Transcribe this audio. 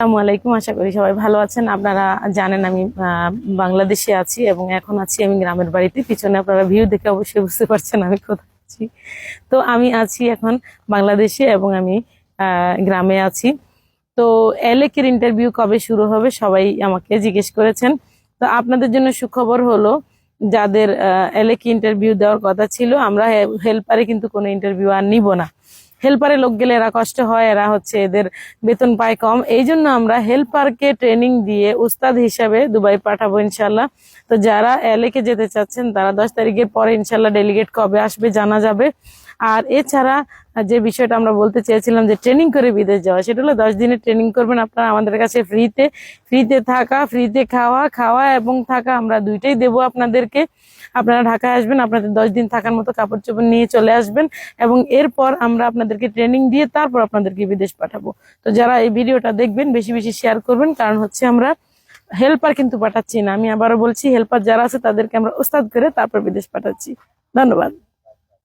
আসসালামু আলাইকুম। আশা করি সবাই ভালো আছেন। আপনারা জানেন আমি বাংলাদেশে আছি এবং এখন আছি আমি গ্রামের বাড়িতে। পিছনে আপনারা ভিউ দেখে অবশ্যই বুঝতে পারছেন আমি কোথায় আছি। তো আমি আছি এখন বাংলাদেশে এবং আমি গ্রামে আছি। তো এলেকের ইন্টারভিউ কবে শুরু হবে সবাই আমাকে জিজ্ঞেস করেছেন। তো আপনাদের জন্য সুখবর হলো, যাদের এলেকে ইন্টারভিউ দেওয়ার কথা ছিল, আমরা হেল্পারে কিন্তু কোনো ইন্টারভিউ আর নিব না। হেল্পারে লোক গেলে এরা কষ্ট হয়, এরা হচ্ছে এদের বেতন পায় কম, এই জন্য আমরা হেল্পারকে ট্রেনিং দিয়ে উস্তাদ হিসাবে দুবাই পাঠাবো ইনশাল্লাহ। তো যারা এলেকে যেতে চাচ্ছেন তারা 10 তারিখের পরে ইনশাল্লাহ ডেলিগেট কবে আসবে জানা যাবে। আর এছাড়া যে বিষয়টা আমরা বলতে চেয়েছিলাম যে ট্রেনিং করে বিদেশ যাওয়া, সেটা হলো 10 দিনের ট্রেনিং করবেন আপনারা আমাদের কাছে ফ্রিতে। ফ্রিতে থাকা, ফ্রিতে খাওয়া, খাওয়া এবং থাকা আমরা দুইটাই দেবো আপনাদেরকে। আপনারা ঢাকায় আসবেন, আপনাদের 10 দিন থাকার মতো কাপড় চোপড় নিয়ে চলে আসবেন এবং এরপর আমরা আপনাদেরকে ট্রেনিং দিয়ে তারপর আপনাদেরকে বিদেশ পাঠাবো। তো যারা এই ভিডিওটা দেখবেন বেশি বেশি শেয়ার করবেন, কারণ হচ্ছে আমরা হেল্পার কিন্তু পাঠাচ্ছি না। আমি আবারও বলছি, হেল্পার যারা আছে তাদেরকে আমরা ওস্তাদ করে তারপর বিদেশ পাঠাচ্ছি। ধন্যবাদ।